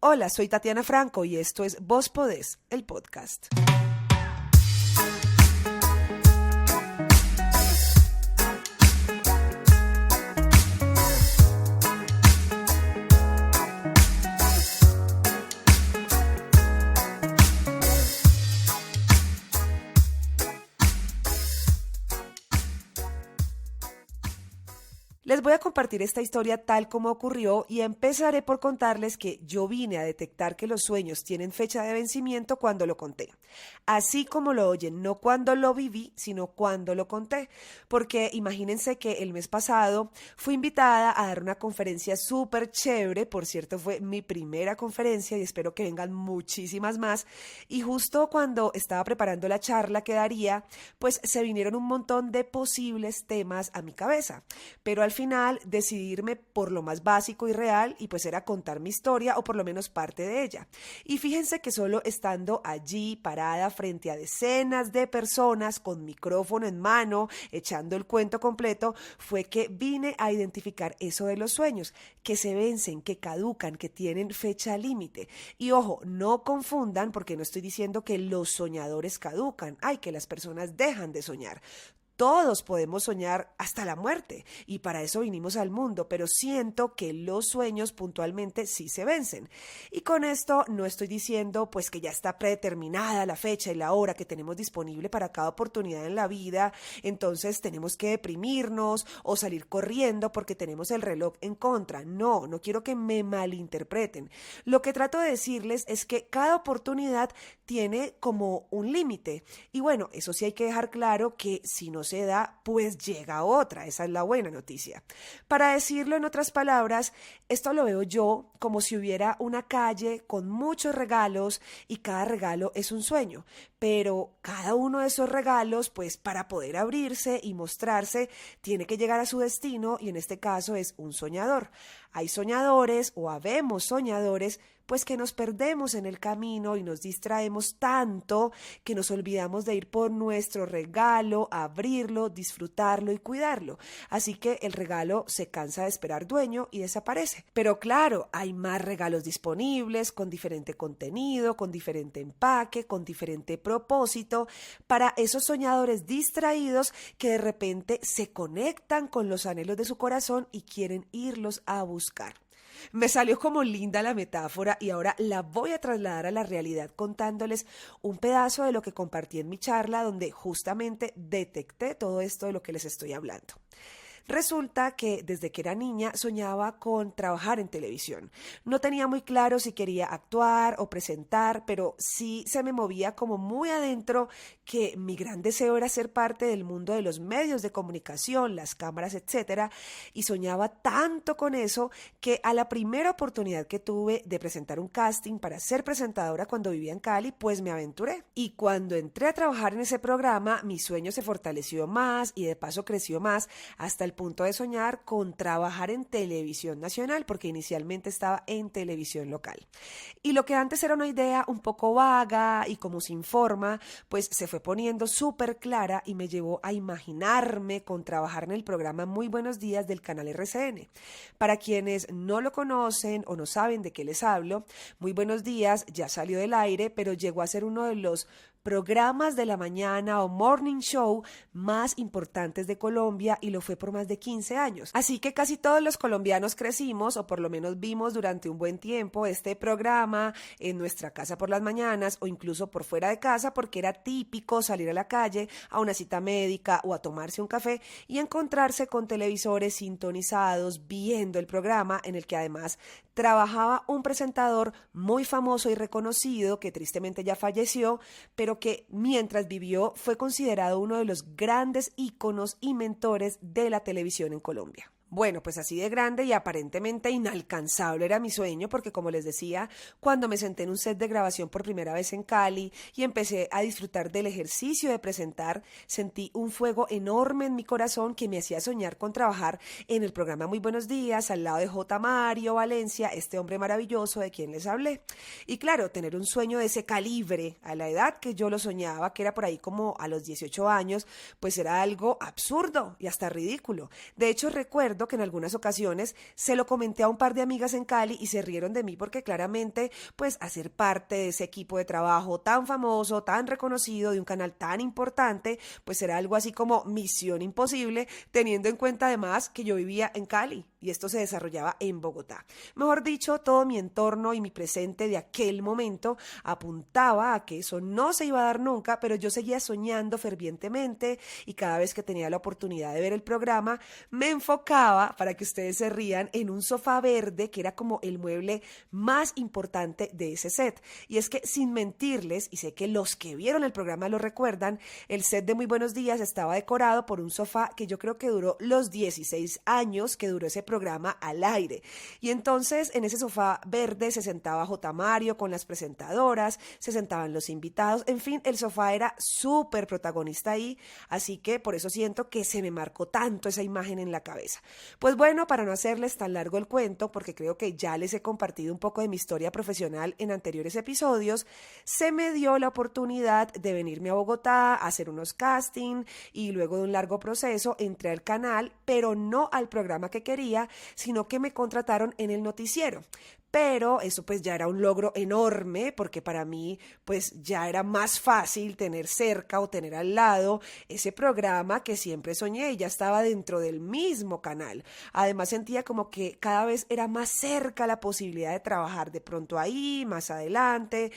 Hola, soy Tatiana Franco y esto es Vos Podés, el podcast. Les voy a compartir esta historia tal como ocurrió y empezaré por contarles que yo vine a detectar que los sueños tienen fecha de vencimiento cuando lo conté. Así como lo oyen, no cuando lo viví, sino cuando lo conté. Porque imagínense que el mes pasado fui invitada a dar una conferencia súper chévere. Por cierto, fue mi primera conferencia y espero que vengan muchísimas más. Y justo cuando estaba preparando la charla que daría, pues se vinieron un montón de posibles temas a mi cabeza. Pero al final decidí irme por lo más básico y real y pues era contar mi historia o por lo menos parte de ella. Y fíjense que solo estando allí parada frente a decenas de personas con micrófono en mano, echando el cuento completo, fue que vine a identificar eso de los sueños, que se vencen, que caducan, que tienen fecha límite. Y ojo, no confundan porque no estoy diciendo que los soñadores caducan, que las personas dejan de soñar. Todos podemos soñar hasta la muerte y para eso vinimos al mundo, pero siento que los sueños puntualmente sí se vencen. Y con esto no estoy diciendo pues que ya está predeterminada la fecha y la hora que tenemos disponible para cada oportunidad en la vida, entonces tenemos que deprimirnos o salir corriendo porque tenemos el reloj en contra. No quiero que me malinterpreten. Lo que trato de decirles es que cada oportunidad tiene como un límite y bueno, eso sí hay que dejar claro que si no se da, pues llega otra. Esa es la buena noticia. Para decirlo en otras palabras, esto lo veo yo como si hubiera una calle con muchos regalos y cada regalo es un sueño. Pero cada uno de esos regalos, pues para poder abrirse y mostrarse, tiene que llegar a su destino y en este caso es un soñador. Hay soñadores o habemos soñadores pues que nos perdemos en el camino y nos distraemos tanto que nos olvidamos de ir por nuestro regalo, abrirlo, disfrutarlo y cuidarlo. Así que el regalo se cansa de esperar dueño y desaparece. Pero claro, hay más regalos disponibles, con diferente contenido, con diferente empaque, con diferente propósito, para esos soñadores distraídos que de repente se conectan con los anhelos de su corazón y quieren irlos a buscar. Me salió como linda la metáfora y ahora la voy a trasladar a la realidad contándoles un pedazo de lo que compartí en mi charla donde justamente detecté todo esto de lo que les estoy hablando. Resulta que desde que era niña soñaba con trabajar en televisión. No tenía muy claro si quería actuar o presentar, pero sí se me movía como muy adentro que mi gran deseo era ser parte del mundo de los medios de comunicación, las cámaras, etcétera, y soñaba tanto con eso que a la primera oportunidad que tuve de presentar un casting para ser presentadora cuando vivía en Cali, pues me aventuré. Y cuando entré a trabajar en ese programa, mi sueño se fortaleció más y de paso creció más hasta el punto de soñar con trabajar en televisión nacional, porque inicialmente estaba en televisión local. Y lo que antes era una idea un poco vaga y como sin forma, pues se fue poniendo súper clara y me llevó a imaginarme con trabajar en el programa Muy Buenos Días del canal RCN. Para quienes no lo conocen o no saben de qué les hablo, Muy Buenos Días ya salió del aire, pero llegó a ser uno de los programas de la mañana o morning show más importantes de Colombia y lo fue por más de 15 años. Así que casi todos los colombianos crecimos o por lo menos vimos durante un buen tiempo este programa en nuestra casa por las mañanas o incluso por fuera de casa porque era típico salir a la calle a una cita médica o a tomarse un café y encontrarse con televisores sintonizados viendo el programa en el que además trabajaba un presentador muy famoso y reconocido que tristemente ya falleció, pero que mientras vivió fue considerado uno de los grandes íconos y mentores de la televisión en Colombia. Bueno, pues así de grande y aparentemente inalcanzable era mi sueño porque, como les decía, cuando me senté en un set de grabación por primera vez en Cali y empecé a disfrutar del ejercicio de presentar, sentí un fuego enorme en mi corazón que me hacía soñar con trabajar en el programa Muy Buenos Días al lado de J. Mario Valencia, este hombre maravilloso de quien les hablé. Y claro, tener un sueño de ese calibre a la edad que yo lo soñaba, que era por ahí como a los 18 años, pues era algo absurdo y hasta ridículo. De hecho, recuerdo recuerdo que en algunas ocasiones se lo comenté a un par de amigas en Cali y se rieron de mí porque claramente pues hacer parte de ese equipo de trabajo tan famoso, tan reconocido, de un canal tan importante, pues era algo así como misión imposible, teniendo en cuenta además que yo vivía en Cali y esto se desarrollaba en Bogotá. Mejor dicho, todo mi entorno y mi presente de aquel momento apuntaba a que eso no se iba a dar nunca, pero yo seguía soñando fervientemente y cada vez que tenía la oportunidad de ver el programa, me enfocaba, para que ustedes se rían, en un sofá verde que era como el mueble más importante de ese set. Y es que sin mentirles, y sé que los que vieron el programa lo recuerdan, el set de Muy Buenos Días estaba decorado por un sofá que yo creo que duró los 16 años que duró ese programa al aire. Y entonces en ese sofá verde se sentaba J. Mario con las presentadoras, se sentaban los invitados, en fin, el sofá era súper protagonista ahí, así que por eso siento que se me marcó tanto esa imagen en la cabeza. Pues bueno, para no hacerles tan largo el cuento, porque creo que ya les he compartido un poco de mi historia profesional en anteriores episodios, se me dio la oportunidad de venirme a Bogotá a hacer unos casting y luego de un largo proceso entré al canal, pero no al programa que quería, sino que me contrataron en el noticiero. Pero eso pues ya era un logro enorme porque para mí pues ya era más fácil tener cerca o tener al lado ese programa que siempre soñé y ya estaba dentro del mismo canal. Además sentía como que cada vez era más cerca la posibilidad de trabajar de pronto ahí, más adelante,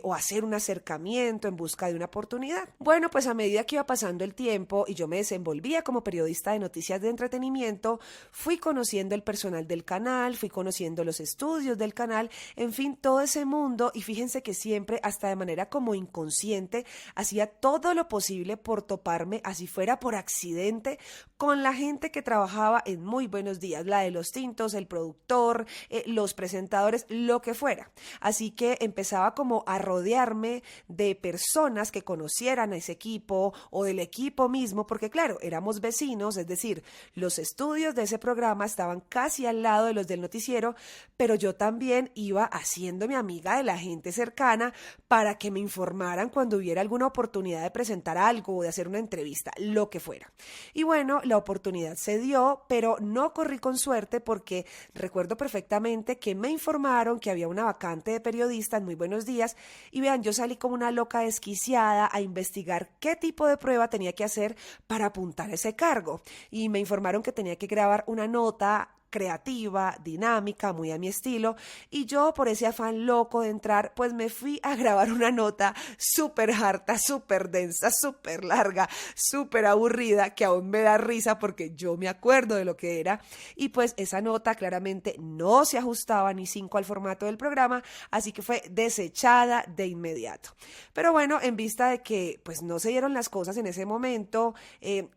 o hacer un acercamiento en busca de una oportunidad. Bueno, pues a medida que iba pasando el tiempo y yo me desenvolvía como periodista de noticias de entretenimiento, fui conociendo el personal del canal, fui conociendo los estudios del canal, en fin, todo ese mundo, y fíjense que siempre, hasta de manera como inconsciente, hacía todo lo posible por toparme, así fuera por accidente, con la gente que trabajaba en Muy Buenos Días, la de los tintos, el productor, los presentadores, lo que fuera. Así que empezaba como a rodearme de personas que conocieran a ese equipo o del equipo mismo, porque claro, éramos vecinos, es decir, los estudios de ese programa estaban casi al lado de los del noticiero, pero yo también iba haciéndome amiga de la gente cercana para que me informaran cuando hubiera alguna oportunidad de presentar algo o de hacer una entrevista, lo que fuera. Y bueno, la oportunidad se dio, pero no corrí con suerte porque recuerdo perfectamente que me informaron que había una vacante de periodista en Muy Buenos Días y vean, yo salí como una loca desquiciada a investigar qué tipo de prueba tenía que hacer para apuntar a ese cargo y me informaron que tenía que grabar una nota creativa, dinámica, muy a mi estilo, y yo por ese afán loco de entrar, pues me fui a grabar una nota súper harta, súper densa, súper larga, súper aburrida, que aún me da risa porque yo me acuerdo de lo que era, y pues esa nota claramente no se ajustaba ni cinco al formato del programa, así que fue desechada de inmediato. Pero bueno, en vista de que pues no se dieron las cosas en ese momento,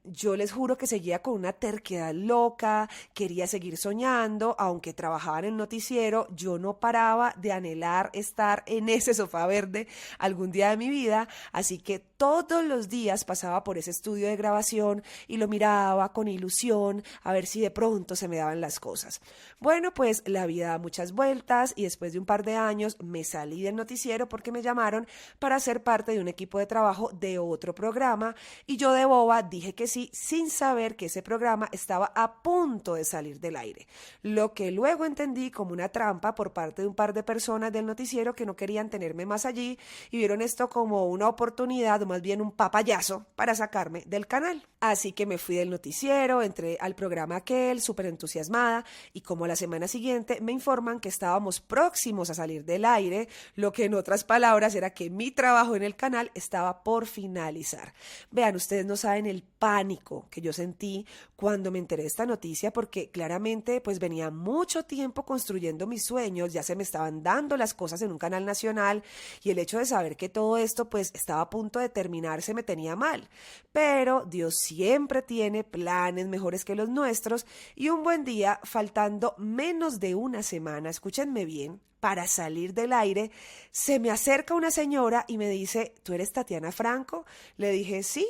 yo les juro que seguía con una terquedad loca, quería seguir soñando, aunque trabajaba en el noticiero, yo no paraba de anhelar estar en ese sofá verde algún día de mi vida, así que todos los días pasaba por ese estudio de grabación y lo miraba con ilusión a ver si de pronto se me daban las cosas. Bueno, pues la vida da muchas vueltas y después de un par de años me salí del noticiero porque me llamaron para ser parte de un equipo de trabajo de otro programa y yo de boba dije que sí sin saber que ese programa estaba a punto de salir del aire. Lo que luego entendí como una trampa por parte de un par de personas del noticiero que no querían tenerme más allí y vieron esto como una oportunidad o más bien un papayazo para sacarme del canal. Así que me fui del noticiero, entré al programa aquel, súper entusiasmada, y como a la semana siguiente me informan que estábamos próximos a salir del aire, lo que en otras palabras era que mi trabajo en el canal estaba por finalizar. Vean, ustedes no saben el pánico que yo sentí cuando me enteré de esta noticia, porque claramente pues venía mucho tiempo construyendo mis sueños, ya se me estaban dando las cosas en un canal nacional, y el hecho de saber que todo esto pues estaba a punto de terminarse me tenía mal. Pero Dios siempre tiene planes mejores que los nuestros, y un buen día, faltando menos de una semana, escúchenme bien, para salir del aire, se me acerca una señora y me dice: ¿tú eres Tatiana Franco? Le dije: sí.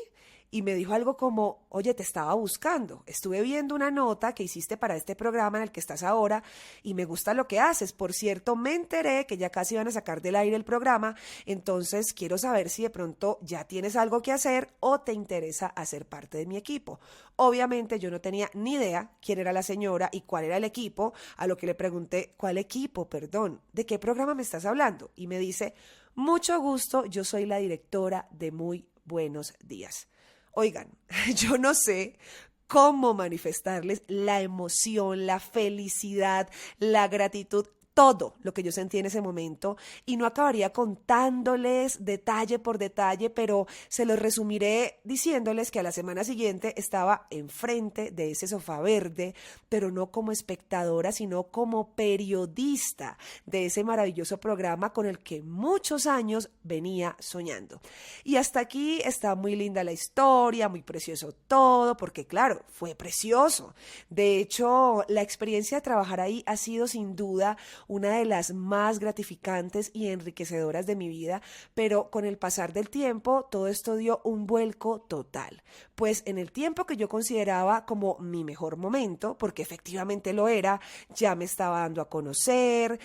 y me dijo algo como, oye, te estaba buscando, estuve viendo una nota que hiciste para este programa en el que estás ahora y me gusta lo que haces. Por cierto, me enteré que ya casi van a sacar del aire el programa, entonces quiero saber si de pronto ya tienes algo que hacer o te interesa hacer parte de mi equipo. Obviamente yo no tenía ni idea quién era la señora y cuál era el equipo, a lo que le pregunté, ¿cuál equipo? Perdón, ¿de qué programa me estás hablando? Y me dice, mucho gusto, yo soy la directora de Muy Buenos Días. Oigan, yo no sé cómo manifestarles la emoción, la felicidad, la gratitud, todo lo que yo sentí en ese momento y no acabaría contándoles detalle por detalle, pero se los resumiré diciéndoles que a la semana siguiente estaba enfrente de ese sofá verde, pero no como espectadora, sino como periodista de ese maravilloso programa con el que muchos años venía soñando. Y hasta aquí está muy linda la historia, muy precioso todo, porque claro, fue precioso. De hecho, la experiencia de trabajar ahí ha sido sin duda una de las más gratificantes y enriquecedoras de mi vida, pero con el pasar del tiempo todo esto dio un vuelco total, pues en el tiempo que yo consideraba como mi mejor momento, porque efectivamente lo era, ya me estaba dando a conocer,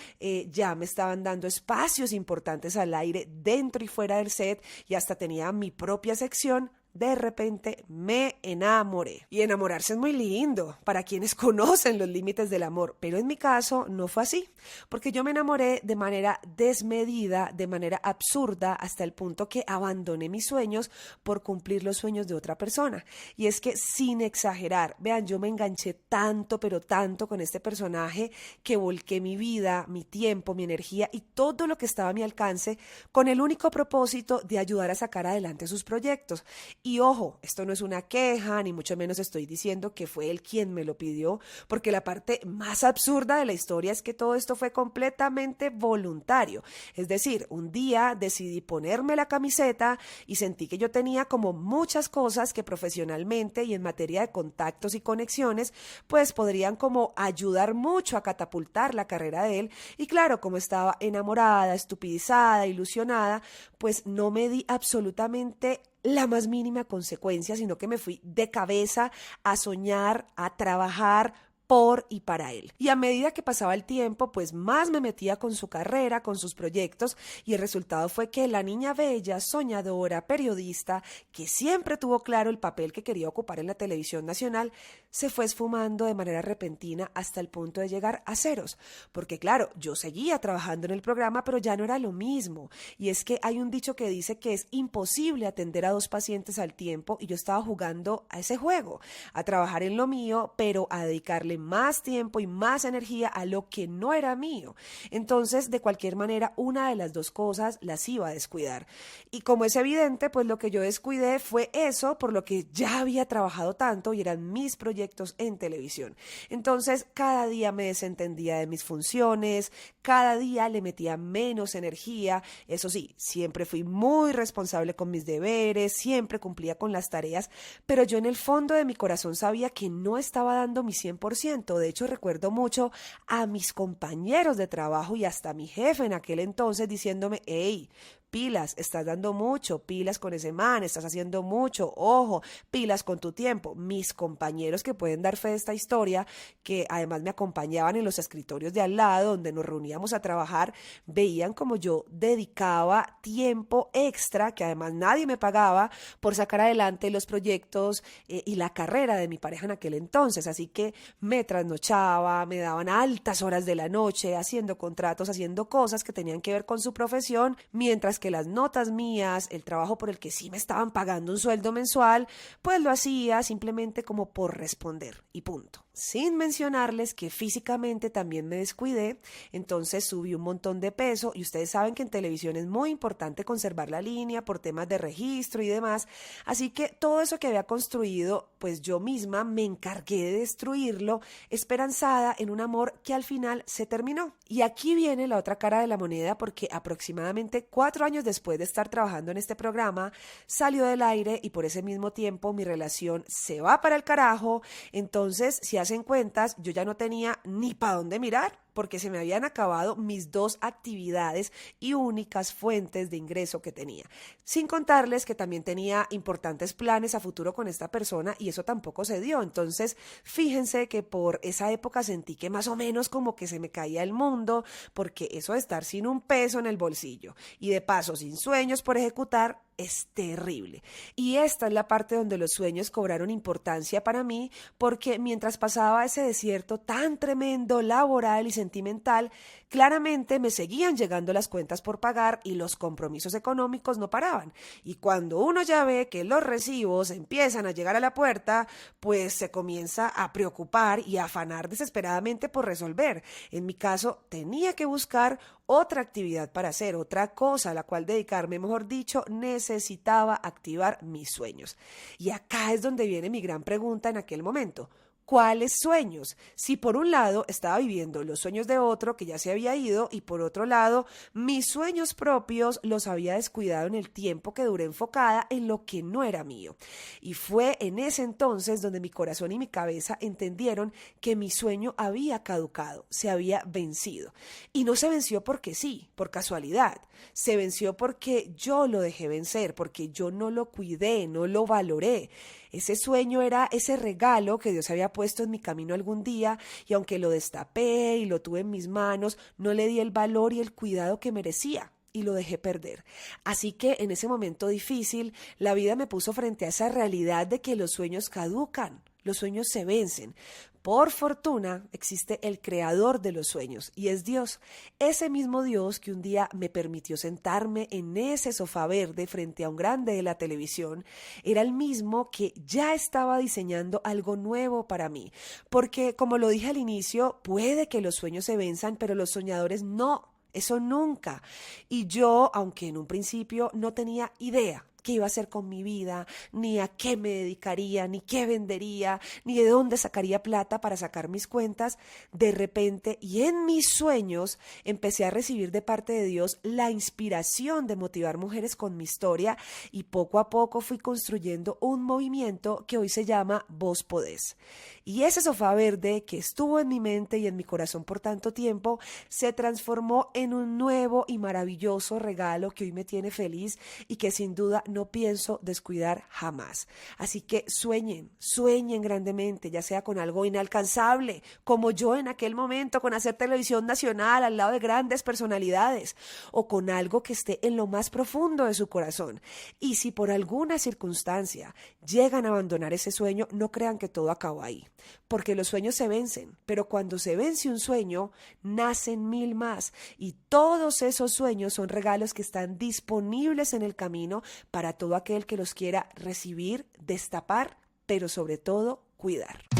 ya me estaban dando espacios importantes al aire dentro y fuera del set y hasta tenía mi propia sección. De repente me enamoré. Y enamorarse es muy lindo para quienes conocen los límites del amor, pero en mi caso no fue así, porque yo me enamoré de manera desmedida, de manera absurda, hasta el punto que abandoné mis sueños por cumplir los sueños de otra persona. Y es que sin exagerar, vean, yo me enganché tanto, pero tanto con este personaje que volqué mi vida, mi tiempo, mi energía y todo lo que estaba a mi alcance con el único propósito de ayudar a sacar adelante sus proyectos. Y ojo, esto no es una queja, ni mucho menos estoy diciendo que fue él quien me lo pidió, porque la parte más absurda de la historia es que todo esto fue completamente voluntario. Es decir, un día decidí ponerme la camiseta y sentí que yo tenía como muchas cosas que profesionalmente y en materia de contactos y conexiones, pues podrían como ayudar mucho a catapultar la carrera de él. Y claro, como estaba enamorada, estupidizada, ilusionada, pues no me di absolutamente la más mínima consecuencia, sino que me fui de cabeza a soñar, a trabajar por y para él. Y a medida que pasaba el tiempo, pues más me metía con su carrera, con sus proyectos, y el resultado fue que la niña bella, soñadora, periodista, que siempre tuvo claro el papel que quería ocupar en la televisión nacional, se fue esfumando de manera repentina hasta el punto de llegar a ceros. Porque claro, yo seguía trabajando en el programa, pero ya no era lo mismo. Y es que hay un dicho que dice que es imposible atender a dos pacientes al tiempo, y yo estaba jugando a ese juego, a trabajar en lo mío, pero a dedicarle más tiempo y más energía a lo que no era mío. Entonces, de cualquier manera, una de las dos cosas las iba a descuidar. Y como es evidente, pues lo que yo descuidé fue eso por lo que ya había trabajado tanto y eran mis proyectos en televisión. Entonces, cada día me desentendía de mis funciones, cada día le metía menos energía. Eso sí, siempre fui muy responsable con mis deberes, siempre cumplía con las tareas, pero yo en el fondo de mi corazón sabía que no estaba dando mi 100%. De hecho, recuerdo mucho a mis compañeros de trabajo y hasta a mi jefe en aquel entonces diciéndome, hey, pilas, estás dando mucho, pilas con ese man, estás haciendo mucho, ojo, pilas con tu tiempo. Mis compañeros que pueden dar fe de esta historia, que además me acompañaban en los escritorios de al lado, donde nos reuníamos a trabajar, veían como yo dedicaba tiempo extra, que además nadie me pagaba, por sacar adelante los proyectos y la carrera de mi pareja en aquel entonces. Así que me trasnochaba, me daban altas horas de la noche, haciendo contratos, haciendo cosas que tenían que ver con su profesión, mientras que las notas mías, el trabajo por el que sí me estaban pagando un sueldo mensual, pues lo hacía simplemente como por responder y punto. Sin mencionarles que físicamente también me descuidé, entonces subí un montón de peso y ustedes saben que en televisión es muy importante conservar la línea por temas de registro y demás, así que todo eso que había construido, pues yo misma me encargué de destruirlo, esperanzada en un amor que al final se terminó. Y aquí viene la otra cara de la moneda, porque aproximadamente 4 años después de estar trabajando en este programa, salió del aire y por ese mismo tiempo mi relación se va para el carajo. Entonces, si hacen cuentas, yo ya no tenía ni para dónde mirar. porque se me habían acabado mis 2 actividades y únicas fuentes de ingreso que tenía. Sin contarles que también tenía importantes planes a futuro con esta persona y eso tampoco se dio. Entonces, fíjense que por esa época sentí que más o menos como que se me caía el mundo, porque eso de estar sin un peso en el bolsillo y de paso sin sueños por ejecutar es terrible. Y esta es la parte donde los sueños cobraron importancia para mí, porque mientras pasaba ese desierto tan tremendo, laboral y sentimental, claramente me seguían llegando las cuentas por pagar y los compromisos económicos no paraban. Y cuando uno ya ve que los recibos empiezan a llegar a la puerta, pues se comienza a preocupar y a afanar desesperadamente por resolver. En mi caso, tenía que buscar otra actividad para hacer, otra cosa a la cual dedicarme, mejor dicho, necesitaba activar mis sueños. Y acá es donde viene mi gran pregunta en aquel momento. ¿Cuáles sueños? Si por un lado estaba viviendo los sueños de otro que ya se había ido y por otro lado mis sueños propios los había descuidado en el tiempo que duré enfocada en lo que no era mío. Y fue en ese entonces donde mi corazón y mi cabeza entendieron que mi sueño había caducado, se había vencido. Y no se venció porque sí, por casualidad. Se venció porque yo lo dejé vencer, porque yo no lo cuidé, no lo valoré. Ese sueño era ese regalo que Dios había puesto en mi camino algún día y aunque lo destapé y lo tuve en mis manos, no le di el valor y el cuidado que merecía y lo dejé perder. Así que en ese momento difícil, la vida me puso frente a esa realidad de que los sueños caducan, los sueños se vencen. Por fortuna existe el creador de los sueños y es Dios, ese mismo Dios que un día me permitió sentarme en ese sofá verde frente a un grande de la televisión, era el mismo que ya estaba diseñando algo nuevo para mí, porque como lo dije al inicio, puede que los sueños se venzan, pero los soñadores no, eso nunca. Y yo, aunque en un principio no tenía idea qué iba a hacer con mi vida, ni a qué me dedicaría, ni qué vendería, ni de dónde sacaría plata para sacar mis cuentas, de repente y en mis sueños empecé a recibir de parte de Dios la inspiración de motivar mujeres con mi historia y poco a poco fui construyendo un movimiento que hoy se llama Vos Podés. Y ese sofá verde que estuvo en mi mente y en mi corazón por tanto tiempo se transformó en un nuevo y maravilloso regalo que hoy me tiene feliz y que sin duda no pienso descuidar jamás. Así que sueñen grandemente, ya sea con algo inalcanzable, como yo en aquel momento con hacer televisión nacional al lado de grandes personalidades, o con algo que esté en lo más profundo de su corazón. Y si por alguna circunstancia llegan a abandonar ese sueño, no crean que todo acabó ahí, porque los sueños se vencen, pero cuando se vence un sueño, nacen 1000 más, y todos esos sueños son regalos que están disponibles en el camino para todo aquel que los quiera recibir, destapar, pero sobre todo cuidar.